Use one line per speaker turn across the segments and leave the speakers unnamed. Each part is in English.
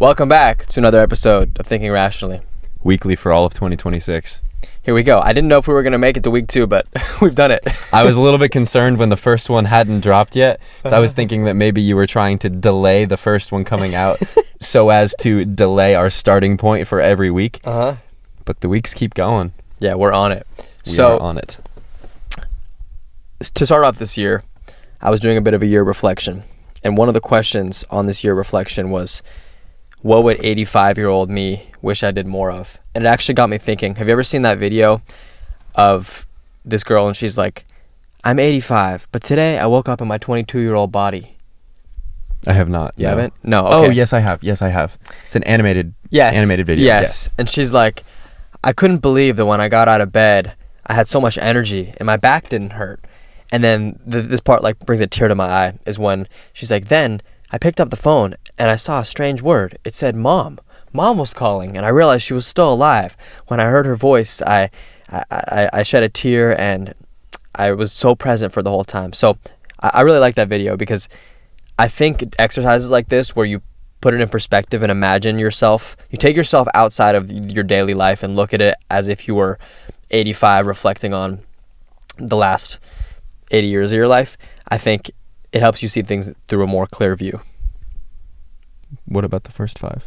Welcome back to another episode of Thinking Rationally.
Weekly for all of 2026.
Here we go. I didn't know if we were going to make it to week 2, but we've done it.
I was a little bit concerned when the first one hadn't dropped yet. So I was thinking that maybe you were trying to delay the first one coming out so as to delay our starting point for every week. But the weeks keep going.
Yeah, we're on it.
We are on it.
To start off this year, I was doing a bit of a year reflection. And one of the questions on this year reflection was, what would 85-year-old me wish I did more of? And it actually got me thinking. Have you ever seen that video of this girl and she's like, I'm 85, but today I woke up in my 22-year-old body?
I have not.
You haven't? No.
Okay.
Okay.
Oh, yes, I have. It's an animated video.
Yes. Yeah. And she's like, I couldn't believe that when I got out of bed, I had so much energy and my back didn't hurt. And then this part like brings a tear to my eye is when she's like, then I picked up the phone and I saw a strange word. It said mom. Mom was calling and I realized she was still alive. When I heard her voice, I shed a tear and I was so present for the whole time. So I really like that video because I think exercises like this where you put it in perspective and imagine yourself, you take yourself outside of your daily life and look at it as if you were 85 reflecting on the last 80 years of your life. I think it helps you see things through a more clear view.
What about the first 5?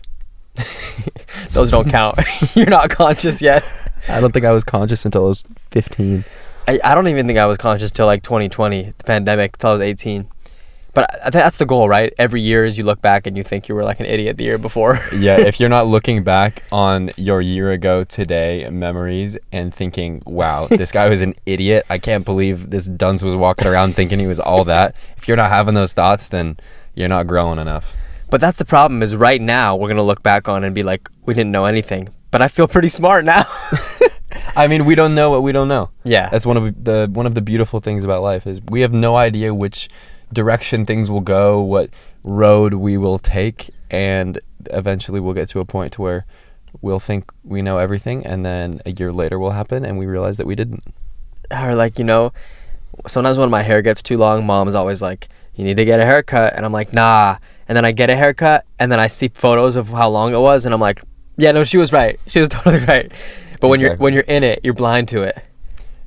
Those don't count. You're not conscious yet.
I don't think I was conscious until I was 15.
I don't even think I was conscious till like 2020, the pandemic, till I was 18. But I think that's the goal, right? Every year as you look back and you think you were like an idiot the year before.
Yeah, if you're not looking back on your year ago today memories and thinking, wow, this guy was an idiot. I can't believe this dunce was walking around thinking he was all that. If you're not having those thoughts, then you're not growing enough.
But that's the problem is right now we're going to look back on and be like, we didn't know anything. But I feel pretty smart now.
I mean, we don't know what we don't know.
Yeah.
That's one of the beautiful things about life is we have no idea which direction things will go, what road we will take, and eventually we'll get to a point to where we'll think we know everything, and then a year later will happen and we realize that we didn't.
Or like, sometimes when my hair gets too long, mom's always like, you need to get a haircut, and I'm like, nah. And then I get a haircut and then I see photos of how long it was and I'm like, yeah, no, she was right, she was totally right. But when you're in it, you're blind to it.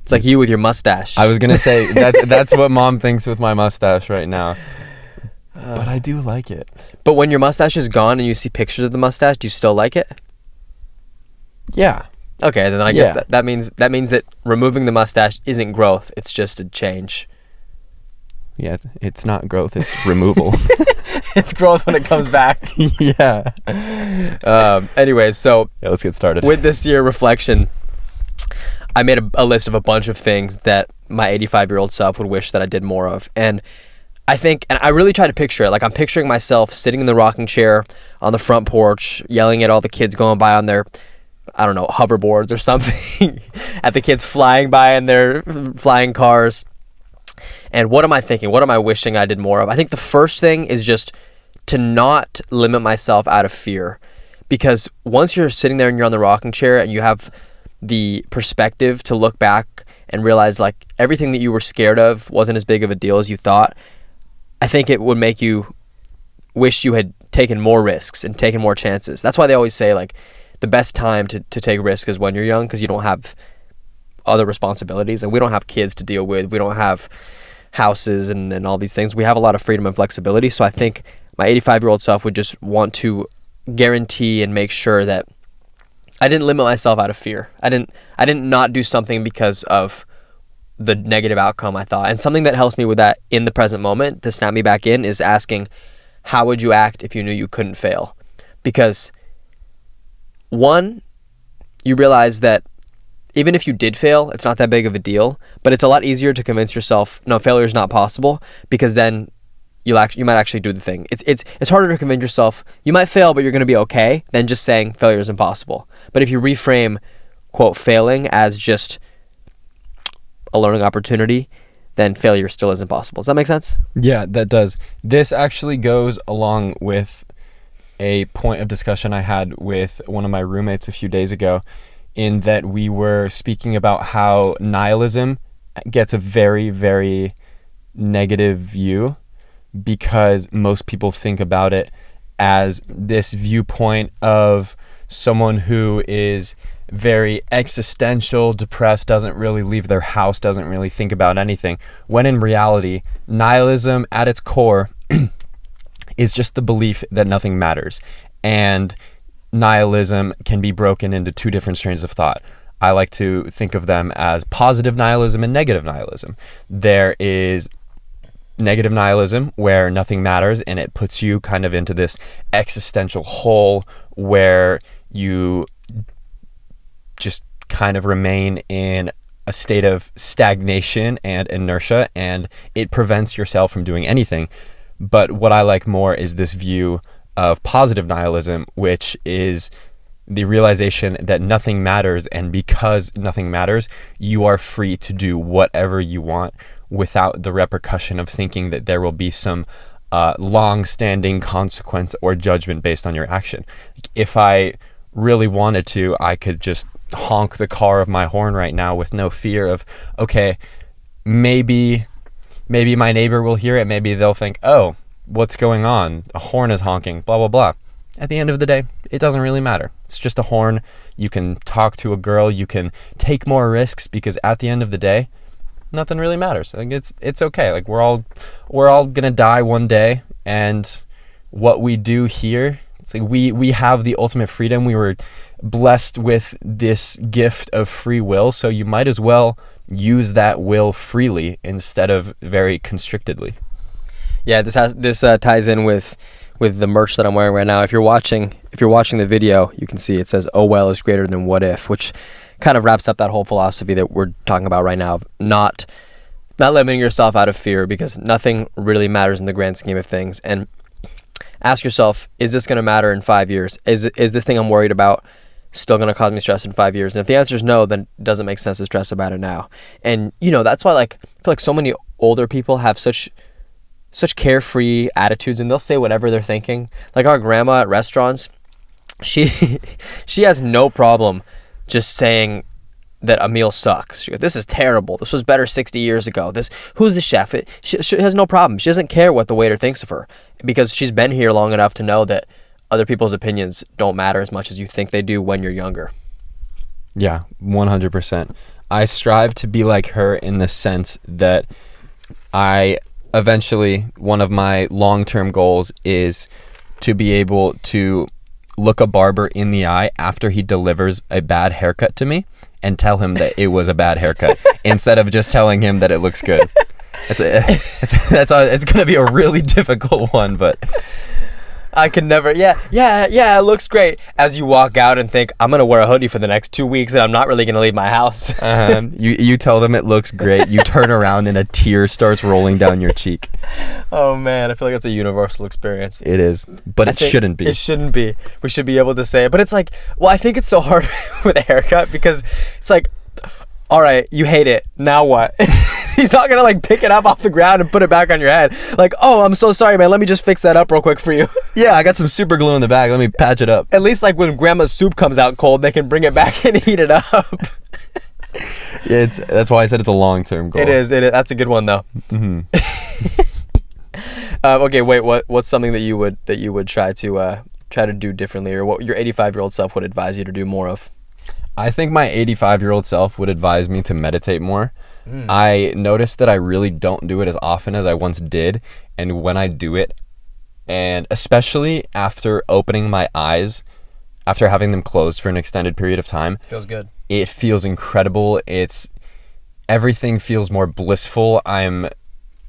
It's like you with your mustache.
I was gonna say that's what mom thinks with my mustache right now. But I do like it.
But when your mustache is gone and you see pictures of the mustache, do you still like it?
Yeah.
Okay, then I guess that means that removing the mustache isn't growth, it's just a change.
Yeah, it's not growth, it's removal.
It's growth when it comes back.
Yeah.
Anyways, so
yeah, let's get started.
With this year reflection, I made a list of a bunch of things that my 85-year-old self would wish that I did more of. And I think, and I really try to picture it. Like I'm picturing myself sitting in the rocking chair on the front porch, yelling at all the kids going by on their, I don't know, hoverboards or something, at the kids flying by in their flying cars. And what am I thinking? What am I wishing I did more of? I think the first thing is just to not limit myself out of fear. Because once you're sitting there and you're on the rocking chair and you have the perspective to look back and realize like everything that you were scared of wasn't as big of a deal as you thought, I think it would make you wish you had taken more risks and taken more chances. That's why they always say like the best time to take risk is when you're young because you don't have other responsibilities and we don't have kids to deal with. We don't have houses and all these things. We have a lot of freedom and flexibility. So I think my 85-year-old self would just want to guarantee and make sure that I didn't limit myself out of fear. I didn't not do something because of the negative outcome I thought. And something that helps me with that in the present moment to snap me back in is asking, how would you act if you knew you couldn't fail? Because one, you realize that even if you did fail, it's not that big of a deal, but it's a lot easier to convince yourself, no, failure is not possible, because then you might actually do the thing. It's harder to convince yourself you might fail, but you're going to be okay, than just saying failure is impossible. But if you reframe, quote, failing as just a learning opportunity, then failure still isn't possible. Does that make sense?
Yeah, that does. This actually goes along with a point of discussion I had with one of my roommates a few days ago, in that we were speaking about how nihilism gets a very, very negative view because most people think about it as this viewpoint of someone who is very existential, depressed, doesn't really leave their house, doesn't really think about anything, when in reality, nihilism at its core is just the belief that nothing matters. And nihilism can be broken into two different strains of thought. I like to think of them as positive nihilism and negative nihilism. There is negative nihilism where nothing matters, and it puts you kind of into this existential hole where you just kind of remain in a state of stagnation and inertia, and it prevents yourself from doing anything. But what I like more is this view of positive nihilism, which is the realization that nothing matters, and because nothing matters, you are free to do whatever you want without the repercussion of thinking that there will be some long-standing consequence or judgment based on your action. If I really wanted to, I could just honk the car of my horn right now with no fear of, okay, maybe my neighbor will hear it, maybe they'll think, oh, what's going on? A horn is honking, blah, blah, blah. At the end of the day, it doesn't really matter. It's just a horn. You can talk to a girl, you can take more risks, because at the end of the day, nothing really matters. Like it's okay. Like we're all gonna die one day, and what we do here, it's like we have the ultimate freedom. We were blessed with this gift of free will, so you might as well use that will freely instead of very constrictedly.
Yeah, this ties in with the merch that I'm wearing right now. If you're watching the video, you can see it says "Oh well is greater than what if," which kind of wraps up that whole philosophy that we're talking about right now of not limiting yourself out of fear, because nothing really matters in the grand scheme of things. And ask yourself, is this going to matter in 5 years? Is this thing I'm worried about still going to cause me stress in 5 years? And if the answer is no, then it doesn't make sense to stress about it now. And that's why I feel like so many older people have such carefree attitudes, and they'll say whatever they're thinking. Like our grandma at restaurants, she has no problem just saying that a meal sucks. She goes, "This is terrible. This was better 60 years ago. Who's the chef?" She has no problem. She doesn't care what the waiter thinks of her, because she's been here long enough to know that other people's opinions don't matter as much as you think they do when you're younger.
Yeah, 100%. I strive to be like her in the sense that eventually, one of my long-term goals is to be able to look a barber in the eye after he delivers a bad haircut to me and tell him that it was a bad haircut instead of just telling him that it looks good. It's going to be a really difficult one, but
I could never. Yeah, it looks great. As you walk out and think, I'm going to wear a hoodie for the next 2 weeks and I'm not really going to leave my house.
You tell them it looks great. You turn around and a tear starts rolling down your cheek.
Oh, man. I feel like it's a universal experience.
It is. But it shouldn't be.
It shouldn't be. We should be able to say it. But it's like, well, I think it's so hard with a haircut, because it's like, all right, you hate it. Now what? He's not going to pick it up off the ground and put it back on your head. Like, oh, I'm so sorry, man. Let me just fix that up real quick for you.
Yeah, I got some super glue in the bag. Let me patch it up.
At least when grandma's soup comes out cold, they can bring it back and heat it up.
Yeah, that's why I said it's a long-term goal.
It is. That's a good one, though.
Mm-hmm.
Okay, wait. What's something that you would try to do differently, or what your 85-year-old self would advise you to do more of?
I think my 85-year-old self would advise me to meditate more. I noticed that I really don't do it as often as I once did, and when I do it, and especially after opening my eyes, after having them closed for an extended period of time,
feels good.
It feels incredible. Everything feels more blissful. I'm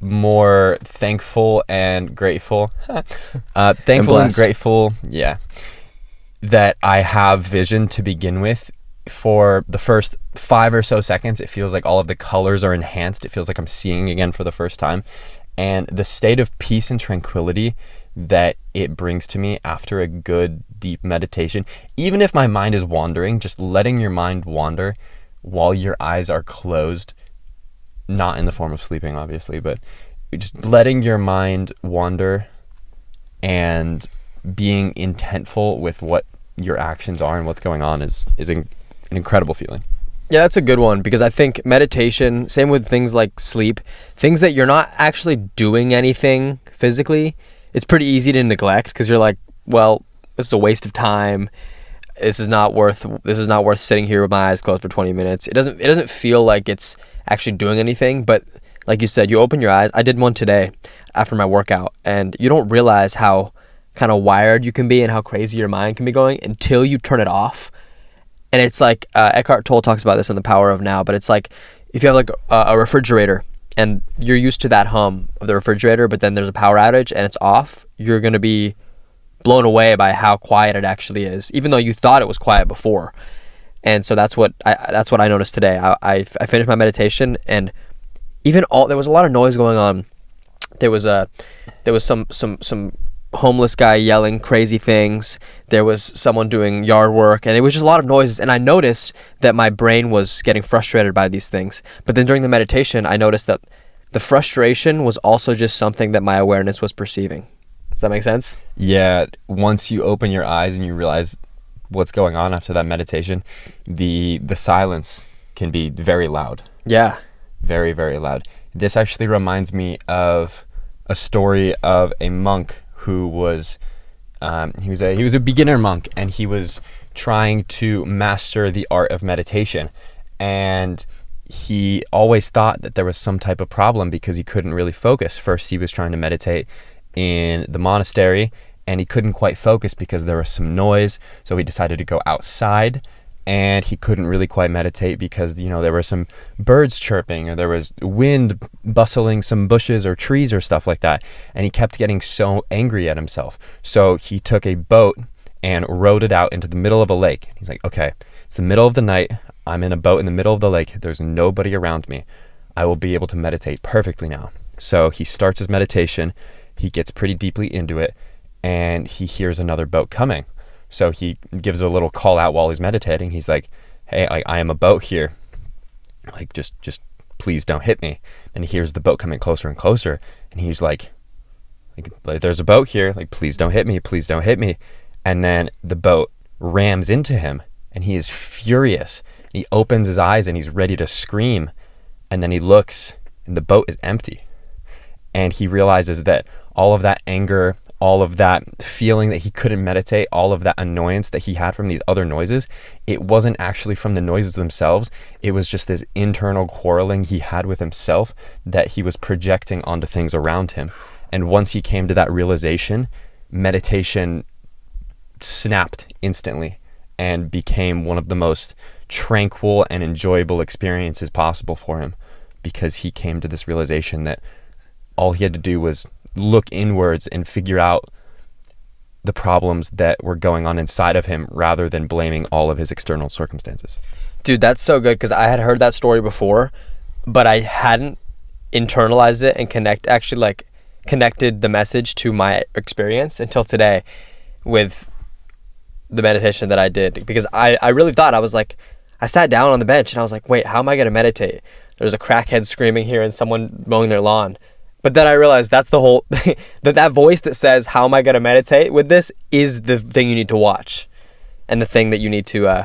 more thankful and grateful. Thankful and grateful, yeah, that I have vision to begin with. For the first 5 or so seconds, it feels like all of the colors are enhanced. It feels like I'm seeing again for the first time. And the state of peace and tranquility that it brings to me after a good, deep meditation, even if my mind is wandering, just letting your mind wander while your eyes are closed, not in the form of sleeping, obviously, but just letting your mind wander and being intentful with what your actions are and what's going on is an incredible feeling.
Yeah, that's a good one, because I think meditation, same with things like sleep, things that you're not actually doing anything physically, it's pretty easy to neglect, because you're like, well, this is a waste of time. This is not worth sitting here with my eyes closed for 20 minutes. It doesn't feel like it's actually doing anything, but like you said, you open your eyes. I did one today after my workout, and you don't realize how kind of wired you can be and how crazy your mind can be going until you turn it off. And it's like Eckhart Tolle talks about this in The Power of Now, but it's like if you have like a refrigerator and you're used to that hum of the refrigerator, but then there's a power outage and it's off, you're going to be blown away by how quiet it actually is, even though you thought it was quiet before. And so that's what I noticed today. I finished my meditation, and even there was a lot of noise going on. There was some homeless guy yelling crazy things. There was someone doing yard work, and it was just a lot of noises. And I noticed that my brain was getting frustrated by these things. But then during the meditation, I noticed that the frustration was also just something that my awareness was perceiving. Does that make sense?
Yeah. Once you open your eyes and you realize what's going on after that meditation, the silence can be very loud.
Yeah.
Very, very loud. This actually reminds me of a story of a monk who was he was a beginner monk, and he was trying to master the art of meditation, and he always thought that there was some type of problem because he couldn't really focus. First he was trying to meditate in the monastery, and he couldn't quite focus because there was some noise, so he decided to go outside, and he couldn't really quite meditate because there were some birds chirping, or there was wind bustling some bushes or trees or stuff like that, and he kept getting so angry at himself. So he took a boat and rowed it out into the middle of a lake. He's like, okay, it's the middle of the night, I'm in a boat in the middle of the lake, there's nobody around me, I will be able to meditate perfectly now. So he starts his meditation, he gets pretty deeply into it, and he hears another boat coming. So he gives a little call out while he's meditating. He's like, hey, I am a boat here. Like, just please don't hit me. And he hears the boat coming closer and closer. And he's like, there's a boat here. Like, please don't hit me. Please don't hit me. And then the boat rams into him, and he is furious. He opens his eyes and he's ready to scream. And then he looks, and the boat is empty. And he realizes that all of that anger, all of that feeling that he couldn't meditate, all of that annoyance that he had from these other noises, it wasn't actually from the noises themselves. It was just this internal quarreling he had with himself that he was projecting onto things around him. And once he came to that realization, meditation snapped instantly and became one of the most tranquil and enjoyable experiences possible for him, because he came to this realization that all he had to do was look inwards and figure out the problems that were going on inside of him rather than blaming all of his external circumstances.
Dude, that's so good, because I had heard that story before, but I hadn't internalized it and connected the message to my experience until today with the meditation that I did. Because I really thought, I sat down on the bench and I was like, wait, how am I going to meditate? There's a crackhead screaming here and someone mowing their lawn. But then I realized that's the whole that voice that says, how am I going to meditate with this, is the thing you need to watch, and the thing that you need to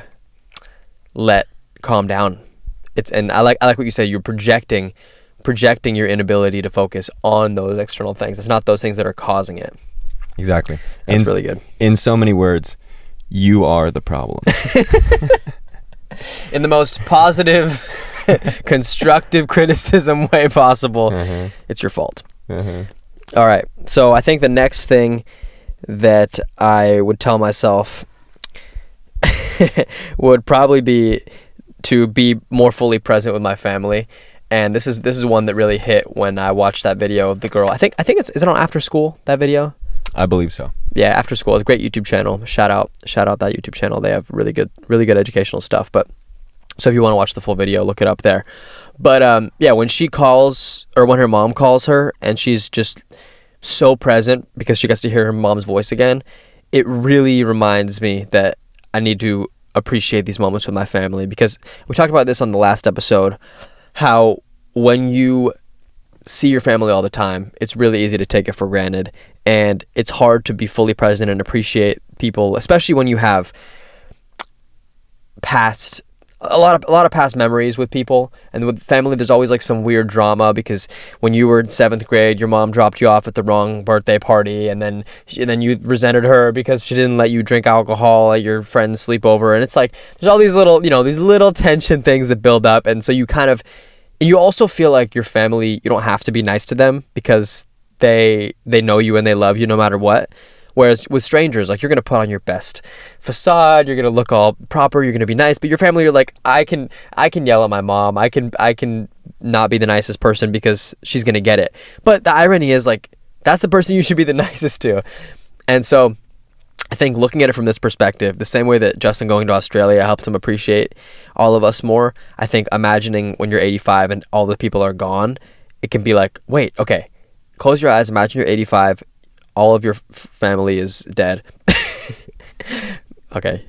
let calm down. And I like what you say. You're projecting your inability to focus on those external things. It's not those things that are causing it.
Exactly.
That's really good.
In so many words, you are the problem.
In the most positive, constructive criticism way possible. Mm-hmm. It's your fault. Mm-hmm. All right. So I think the next thing that I would tell myself would probably be to be more fully present with my family. And this is one that really hit when I watched that video of the girl. I think is it on After School, that video?
I believe so. Yeah,
After School. It's a great YouTube channel. Shout out that YouTube channel. They have really good educational stuff. But so if you want to watch the full video, look it up there. But when she calls, or when her mom calls her, and she's just so present because she gets to hear her mom's voice again, it really reminds me that I need to appreciate these moments with my family. Because we talked about this on the last episode, how when you see your family all the time, it's really easy to take it for granted, and it's hard to be fully present and appreciate people, especially when you have past a lot of past memories with people, and with family there's always like some weird drama because when you were in 7th grade your mom dropped you off at the wrong birthday party, and then you resented her because she didn't let you drink alcohol at your friend's sleepover, and it's like there's all these little, these little tension things that build up, and so you also feel like your family, you don't have to be nice to them because they know you and they love you no matter what. Whereas with strangers, like, you're going to put on your best facade, you're going to look all proper, you're going to be nice, but your family, you're like, I can yell at my mom, I can not be the nicest person because she's going to get it. But the irony is, like, that's the person you should be the nicest to. And so I think looking at it from this perspective, the same way that Justin going to Australia helps him appreciate all of us more, I think imagining when you're 85 and all the people are gone, it can be like, wait, okay, close your eyes, imagine you're 85, all of your family is dead. Okay,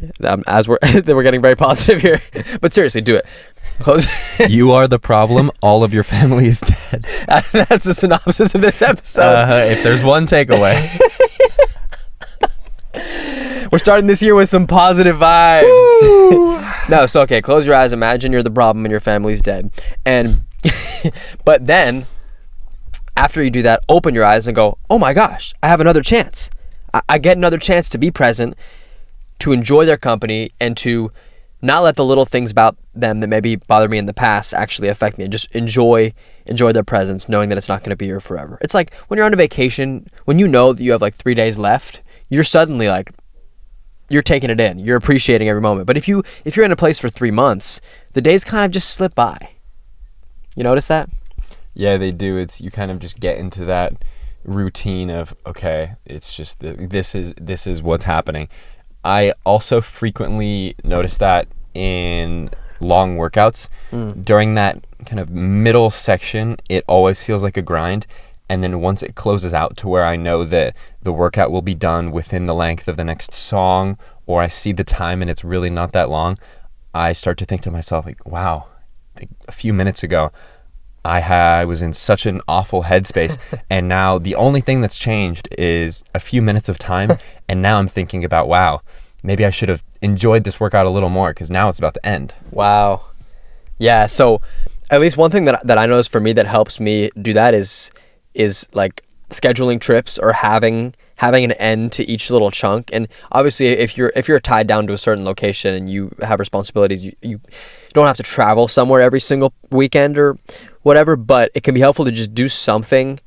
as we're getting very positive here, but seriously, do it. Close.
You are the problem. All of your family is dead.
That's the synopsis of this episode.
If there's one takeaway,
we're starting this year with some positive vibes. No, so okay, close your eyes. Imagine you're the problem and your family's dead, and but then, after you do that, open your eyes and go, oh my gosh, I have another chance. I get another chance to be present, to enjoy their company, and to not let the little things about them that maybe bother me in the past actually affect me. Just enjoy their presence, knowing that it's not going to be here forever. It's like when you're on a vacation, when you know that you have like 3 days left, you're suddenly like, you're taking it in. You're appreciating every moment. But if you're in a place for 3 months, the days kind of just slip by. You notice that?
yeah, they do. It's, you kind of just get into that routine of, okay, it's just this is what's happening. I also frequently notice that in long workouts, during that kind of middle section, it always feels like a grind. And then once it closes out to where I know that the workout will be done within the length of the next song, or I see the time and it's really not that long, I start to think to myself, like, wow, a few minutes ago, I was in such an awful headspace, and now the only thing that's changed is a few minutes of time, and now I'm thinking about, wow, maybe I should have enjoyed this workout a little more because now it's about to end.
Wow. Yeah, so at least one thing that I notice for me that helps me do that is like scheduling trips or having an end to each little chunk. And obviously if you're tied down to a certain location and you have responsibilities, you don't have to travel somewhere every single weekend or whatever, but it can be helpful to just do something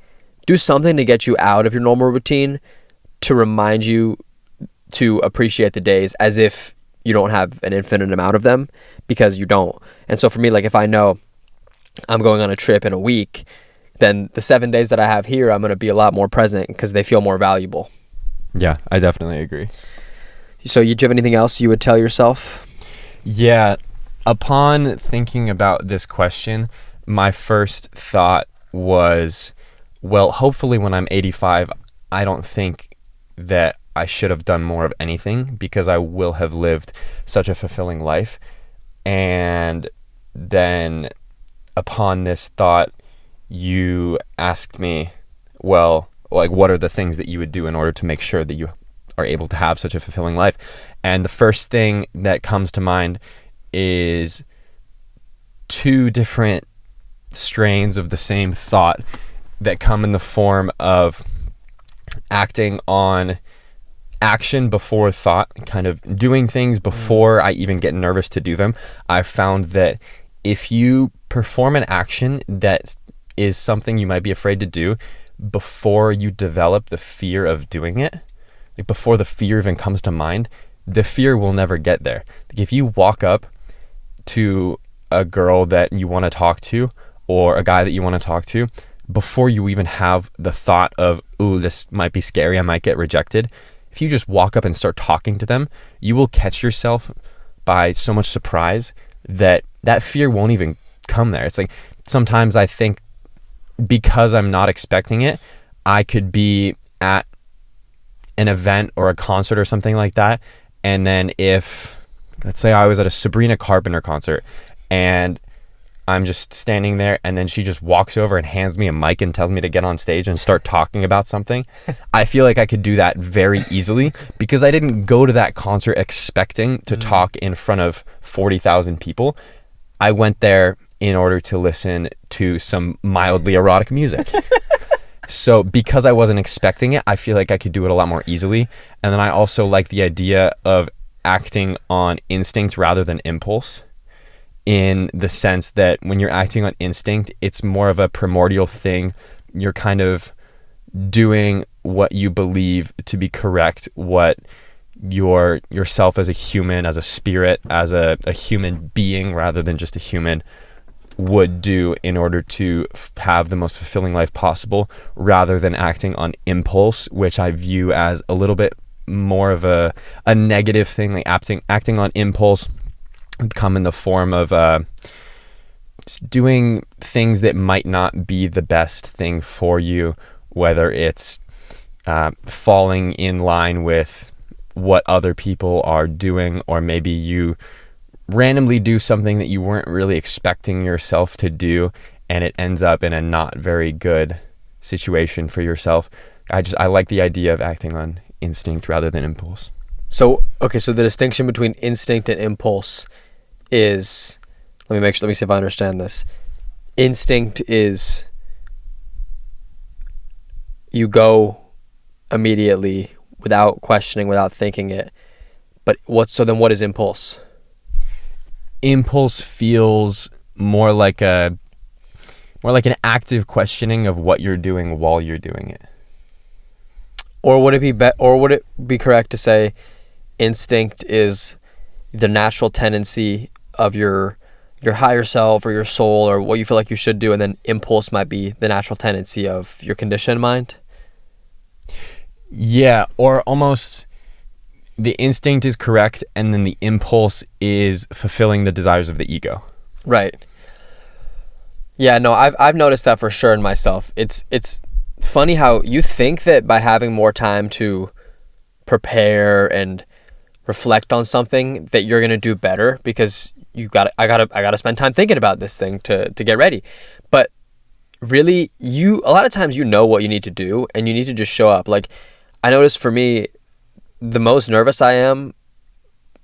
to get you out of your normal routine, to remind you to appreciate the days as if you don't have an infinite amount of them, because you don't. And so for me, like, if I know I'm going on a trip in a week, then the 7 days that I have here, I'm going to be a lot more present because they feel more valuable.
Yeah, I definitely agree.
So do you have anything else you would tell yourself?
Yeah, upon thinking about this question, my first thought was, well, hopefully when I'm 85, I don't think that I should have done more of anything because I will have lived such a fulfilling life. And then upon this thought, you asked me, well, like, what are the things that you would do in order to make sure that you are able to have such a fulfilling life? And the first thing that comes to mind is two different strains of the same thought that come in the form of acting on action before thought, kind of doing things before I even get nervous to do them. I've found that if you perform an action that is something you might be afraid to do before you develop the fear of doing it, like before the fear even comes to mind, the fear will never get there. Like, if you walk up to a girl that you want to talk to or a guy that you want to talk to, before you even have the thought of, ooh, this might be scary, I might get rejected, if you just walk up and start talking to them, you will catch yourself by so much surprise that fear won't even come there. It's like, sometimes I think because I'm not expecting it, I could be at an event or a concert or something like that, and then if, let's say I was at a Sabrina Carpenter concert and I'm just standing there, and then she just walks over and hands me a mic and tells me to get on stage and start talking about something. I feel like I could do that very easily because I didn't go to that concert expecting to talk in front of 40,000 people. I went there in order to listen to some mildly erotic music. So because I wasn't expecting it, I feel like I could do it a lot more easily. And then I also like the idea of acting on instinct rather than impulse, in the sense that when you're acting on instinct, it's more of a primordial thing. You're kind of doing what you believe to be correct, what yourself as a human, as a spirit, as a human being rather than just a human would do in order to have the most fulfilling life possible, rather than acting on impulse, which I view as a little bit more of a negative thing. Like acting on impulse would come in the form of just doing things that might not be the best thing for you, whether it's falling in line with what other people are doing, or maybe you randomly do something that you weren't really expecting yourself to do, and it ends up in a not very good situation for yourself. I like the idea of acting on instinct rather than impulse.
So the distinction between instinct and impulse is, let me see if I understand this. Instinct is you go immediately without questioning, without thinking it. But what is impulse?
Impulse feels more like an active questioning of what you're doing while you're doing it.
Or would it be correct to say instinct is the natural tendency of your higher self or your soul or what you feel like you should do, and then impulse might be the natural tendency of your conditioned mind?
Yeah, or almost the instinct is correct, and then the impulse is fulfilling the desires of the ego.
Right. Yeah, no, I've noticed that for sure in myself. It's funny how you think that by having more time to prepare and reflect on something that you're gonna do better, because I gotta spend time thinking about this thing to get ready. But really, a lot of times you know what you need to do, and you need to just show up. Like, I noticed for me, the most nervous I am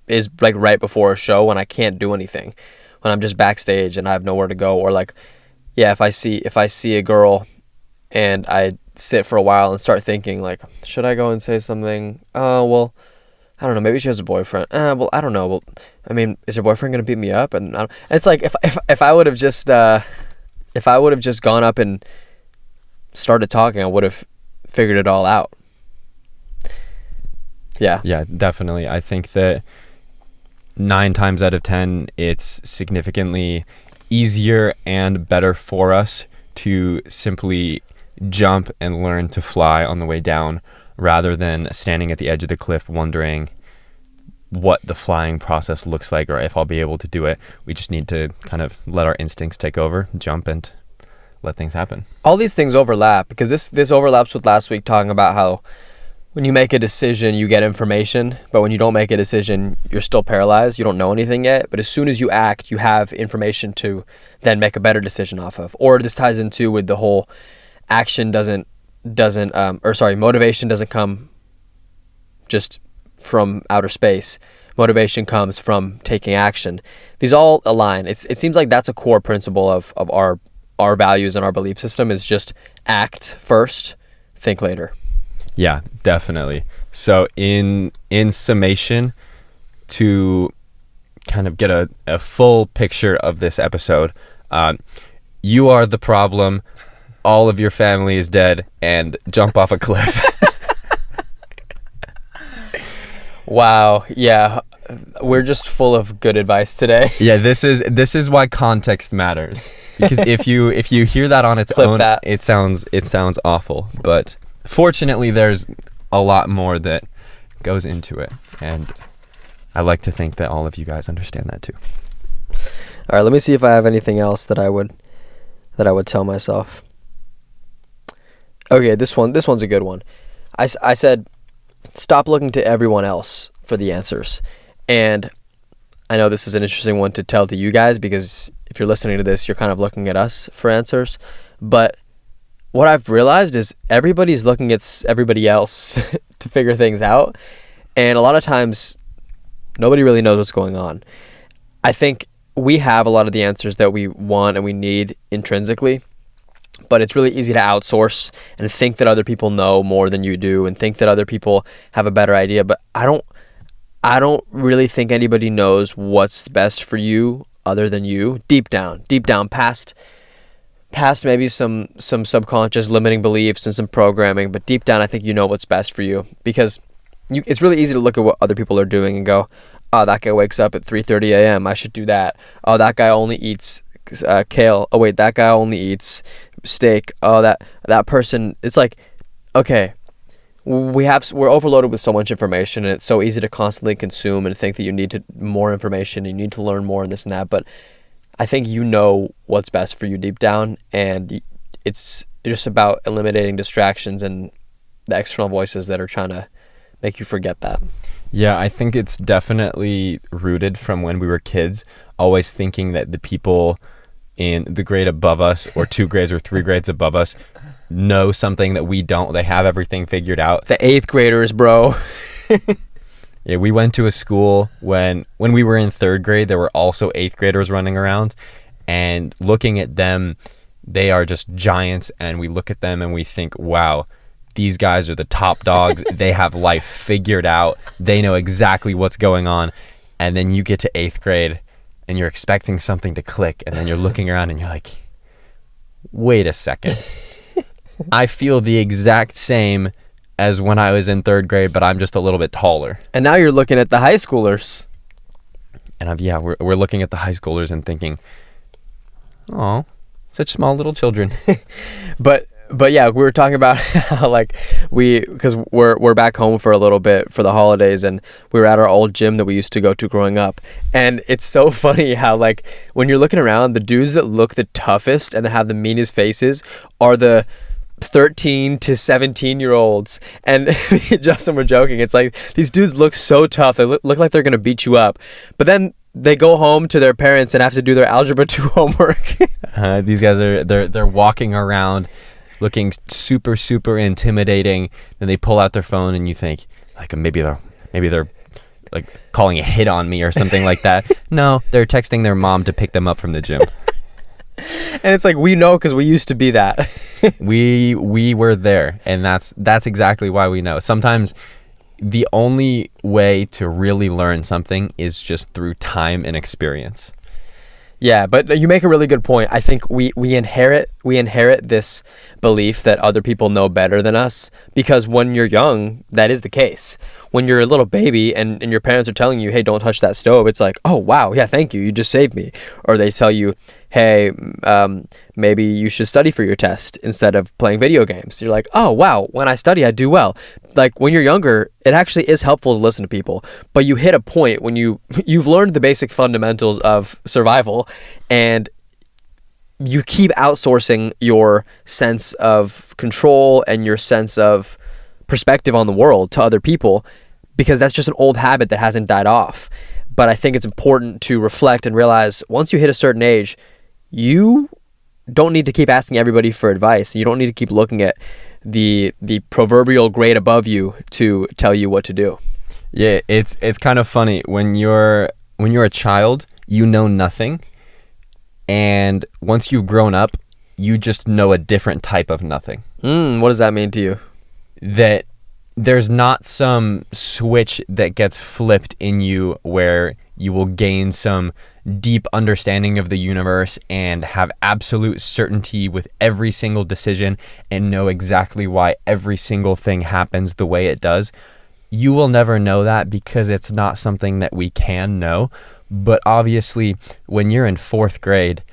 is like right before a show when I can't do anything, when I'm just backstage and I have nowhere to go. Or like, yeah, if I see a girl and I sit for a while and start thinking like, should I go and say something? Oh, well, I don't know. Maybe she has a boyfriend. Well, I don't know. Well, I mean, is her boyfriend gonna beat me up? And it's like if I would have just gone up and started talking, I would have figured it all out. Yeah,
definitely. I think that 9 times out of 10, it's significantly easier and better for us to simply jump and learn to fly on the way down, rather than standing at the edge of the cliff wondering what the flying process looks like or if I'll be able to do it. We just need to kind of let our instincts take over, jump, and let things happen.
All these things overlap, because this overlaps with last week talking about how when you make a decision, you get information, but when you don't make a decision, you're still paralyzed. You don't know anything yet, but as soon as you act, you have information to then make a better decision off of. Or this ties into with the whole motivation doesn't come just from outer space. Motivation comes from taking action. These all align. It seems like that's a core principle of our values and our belief system, is just act first, think later.
Yeah, definitely. So in summation, to kind of get a full picture of this episode, you are the problem, all of your family is dead, and jump off a cliff.
Wow. Yeah. We're just full of good advice today.
Yeah, this is why context matters. Because if you hear that on its own, it sounds awful. But fortunately, there's a lot more that goes into it, and I like to think that all of you guys understand that too.
All right, let me see if I have anything else that I would tell myself. Okay, this one's a good one. I said, stop looking to everyone else for the answers. And I know this is an interesting one to tell to you guys, because if you're listening to this, you're kind of looking at us for answers. But what I've realized is everybody's looking at everybody else to figure things out. And a lot of times, nobody really knows what's going on. I think we have a lot of the answers that we want and we need intrinsically, but it's really easy to outsource and think that other people know more than you do and think that other people have a better idea. But I don't really think anybody knows what's best for you other than you. Deep down, past maybe some subconscious limiting beliefs and some programming, but deep down I think you know what's best for you, because it's really easy to look at what other people are doing and go, oh, that guy wakes up at 3:30 a.m. I should do that. Oh, that guy only eats kale. Oh wait, that guy only eats steak. Oh, that person. It's like, okay, we're overloaded with so much information, and it's so easy to constantly consume and think that you need more information, you need to learn more and this and that. But I think you know what's best for you deep down, and it's just about eliminating distractions and the external voices that are trying to make you forget that.
Yeah, I think it's definitely rooted from when we were kids, always thinking that the people in the grade above us or 2 grades or 3 grades above us know something that we don't. They have everything figured out.
The 8th graders, bro.
Yeah, we went to a school when we were in 3rd grade, there were also 8th graders running around, and looking at them, they are just giants, and we look at them and we think, wow, these guys are the top dogs. They have life figured out. They know exactly what's going on. And then you get to 8th grade and you're expecting something to click, and then you're looking around and you're like, wait a second. I feel the exact same as when I was in 3rd grade, but I'm just a little bit taller.
And now you're looking at the high schoolers.
And we're looking at the high schoolers and thinking, oh, such small little children.
But yeah, we were talking about how because we're back home for a little bit for the holidays, and we were at our old gym that we used to go to growing up. And it's so funny how when you're looking around, the dudes that look the toughest and that have the meanest faces are the 13 to 17-year-olds. And me and Justin were joking. It's like, these dudes look so tough. They look like they're going to beat you up. But then they go home to their parents and have to do their Algebra 2 homework.
These guys they're walking around looking super, super intimidating. Then they pull out their phone and you think, maybe they're like calling a hit on me or something like that. No, they're texting their mom to pick them up from the gym.
And it's like, we know because we used to be that.
we were there, and that's exactly why we know. Sometimes the only way to really learn something is just through time and experience.
Yeah, but you make a really good point. I think we inherit this belief that other people know better than us, because when you're young, that is the case. When you're a little baby and your parents are telling you, hey, don't touch that stove, it's like, oh, wow, yeah, thank you, you just saved me. Or they tell you, hey, maybe you should study for your test instead of playing video games. You're like, oh, wow, when I study, I do well. Like, when you're younger, it actually is helpful to listen to people. But you hit a point when you've learned the basic fundamentals of survival, and you keep outsourcing your sense of control and your sense of perspective on the world to other people, because that's just an old habit that hasn't died off. But I think it's important to reflect and realize, once you hit a certain age, you don't need to keep asking everybody for advice. You don't need to keep looking at the proverbial grade above you to tell you what to do.
Yeah, it's kind of funny when you're a child, you know nothing, and once you've grown up, you just know a different type of nothing.
What does that mean to you?
That there's not some switch that gets flipped in you where you will gain some deep understanding of the universe and have absolute certainty with every single decision and know exactly why every single thing happens the way it does. You will never know that because it's not something that we can know. But obviously, when you're in 4th grade,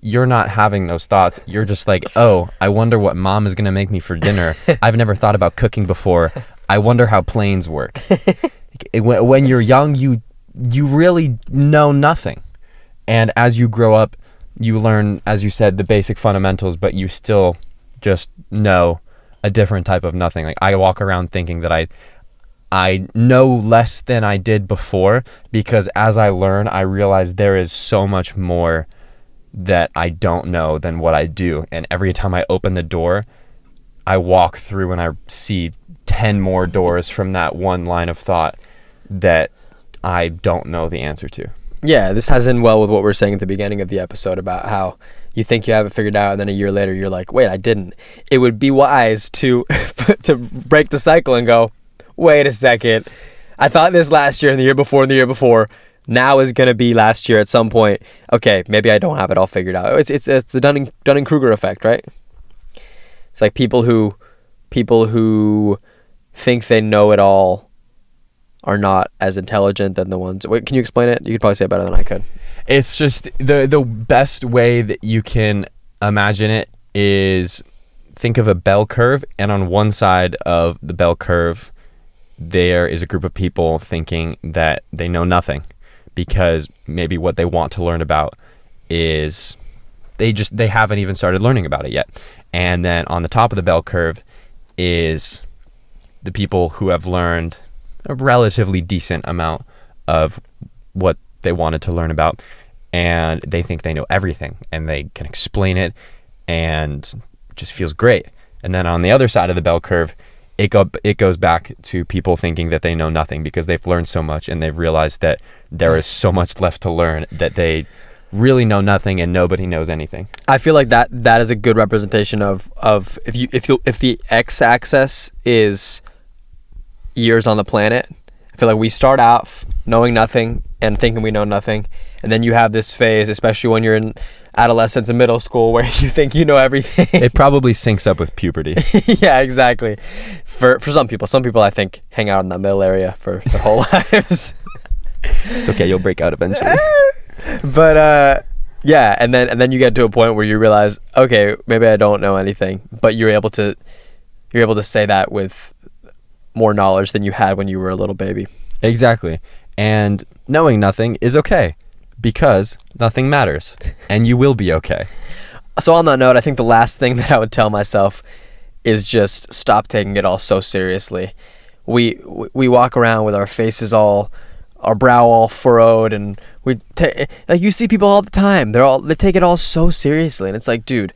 you're not having those thoughts. You're just like, oh, I wonder what mom is going to make me for dinner. I've never thought about cooking before. I wonder how planes work. When you're young, you really know nothing. And as you grow up, you learn, as you said, the basic fundamentals, but you still just know a different type of nothing. Like, I walk around thinking that I know less than I did before, because as I learn, I realize there is so much more that I don't know than what I do. And every time I open the door, I walk through and I see 10 more doors from that one line of thought that I don't know the answer to.
Yeah, this ties in well with what we were saying at the beginning of the episode about how you think you have it figured out, and then a year later you're like, wait, I didn't. It would be wise to to break the cycle and go, wait a second. I thought this last year and the year before and the year before. Now is going to be last year at some point. Okay, maybe I don't have it all figured out. It's the Dunning-Kruger effect, right? It's like people who think they know it all are not as intelligent than the ones. Wait, can you explain it? You could probably say it better than I could.
It's just the best way that you can imagine it is think of a bell curve, and on one side of the bell curve there is a group of people thinking that they know nothing, because maybe what they want to learn about is they haven't even started learning about it yet. And then on the top of the bell curve is the people who have learned a relatively decent amount of what they wanted to learn about, and they think they know everything and they can explain it and it just feels great. And then on the other side of the bell curve, it goes back to people thinking that they know nothing because they've learned so much and they've realized that there is so much left to learn, that they really know nothing and nobody knows anything.
I feel like that is a good representation of if the x-axis is years on the planet. I feel like we start out knowing nothing and thinking we know nothing, and then you have this phase, especially when you're in adolescence and middle school, where you think you know everything.
It probably syncs up with puberty.
Yeah, exactly. For some people I think hang out in that middle area for their whole lives.
It's okay, you'll break out eventually.
But yeah, and then you get to a point where you realize, okay, maybe I don't know anything, but you're able to say that with more knowledge than you had when you were a little baby.
Exactly. And knowing nothing is okay, because nothing matters and you will be okay.
So on that note, I think the last thing that I would tell myself is just stop taking it all so seriously. We walk around with our faces our brow all furrowed, and like you see people all the time. They take it all so seriously, and it's like, dude,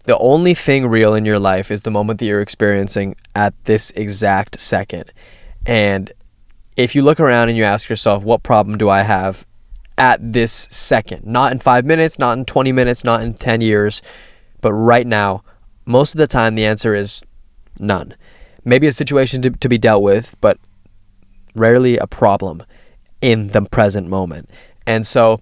the only thing real in your life is the moment that you're experiencing at this exact second. And if you look around and you ask yourself, what problem do I have at this second? Not in 5 minutes, not in 20 minutes, not in 10 years, but right now, most of the time the answer is none. Maybe a situation to be dealt with, but rarely a problem in the present moment. And so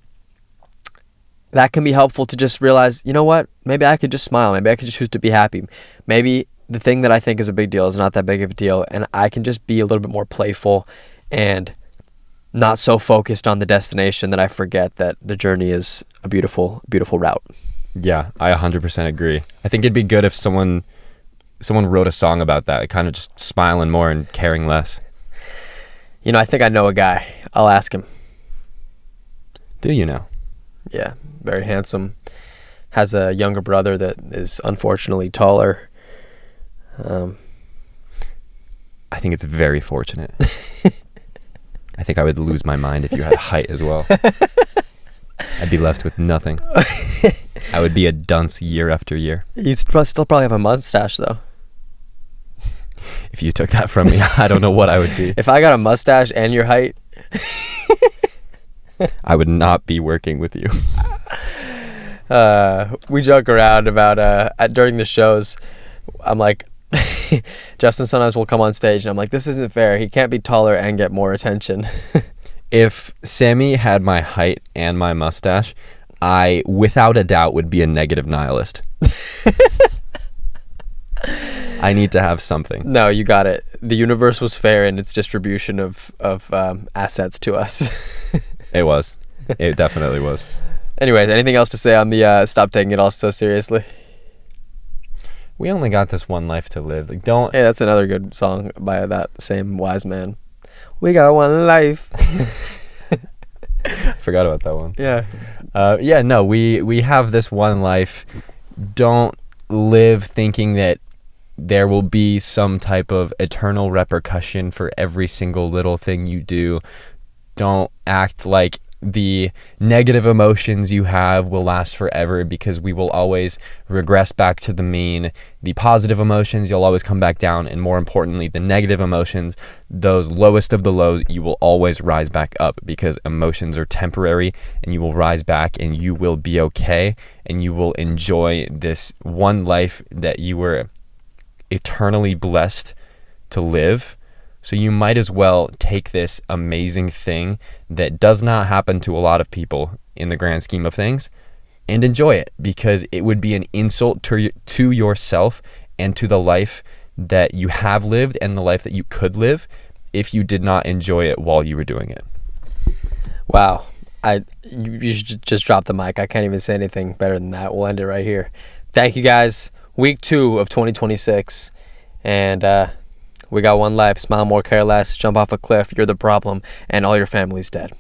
that can be helpful to just realize, you know what, maybe I could just smile. Maybe I could just choose to be happy. Maybe the thing that I think is a big deal is not that big of a deal, and I can just be a little bit more playful and not so focused on the destination that I forget that the journey is a beautiful, beautiful route.
Yeah, I 100% agree. I think it'd be good if someone wrote a song about that, kind of just smiling more and caring less.
You know, I think I know a guy. I'll ask him.
Do you know?
Yeah, very handsome. Has a younger brother that is unfortunately taller.
I think it's very fortunate. I think I would lose my mind if you had height as well. I'd be left with nothing. I would be a dunce year after year.
You still probably have a mustache, though.
If you took that from me, I don't know what I would be.
If I got a mustache and your height,
I would not be working with you.
We joke around about during the shows, I'm like, Justin sometimes will come on stage and I'm like, this isn't fair. He can't be taller and get more attention.
If Sammy had my height and my mustache, I, without a doubt, would be a negative nihilist. I need to have something.
No, you got it. The universe was fair in its distribution of assets to us.
It was. It definitely was.
Anyways, anything else to say on the stop taking it all so seriously?
We only got this one life to live. Like, don't.
Hey, that's another good song by that same wise man. We got one life.
Forgot about that one.
Yeah.
Yeah, no, we have this one life. Don't live thinking that there will be some type of eternal repercussion for every single little thing you do. Don't act like the negative emotions you have will last forever, because we will always regress back to the mean. The positive emotions, you'll always come back down. And more importantly, the negative emotions, those lowest of the lows, you will always rise back up, because emotions are temporary, and you will rise back and you will be okay. And you will enjoy this one life that you were eternally blessed to live. So you might as well take this amazing thing that does not happen to a lot of people in the grand scheme of things and enjoy it, because it would be an insult to yourself and to the life that you have lived and the life that you could live if you did not enjoy it while you were doing it.
Wow. You should just drop the mic. I can't even say anything better than that. We'll end it right here. Thank you, guys. Week 2 of 2026. And we got one life. Smile more, care less. Jump off a cliff. You're the problem. And all your family's dead.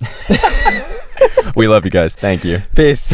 We love you guys. Thank you.
Peace.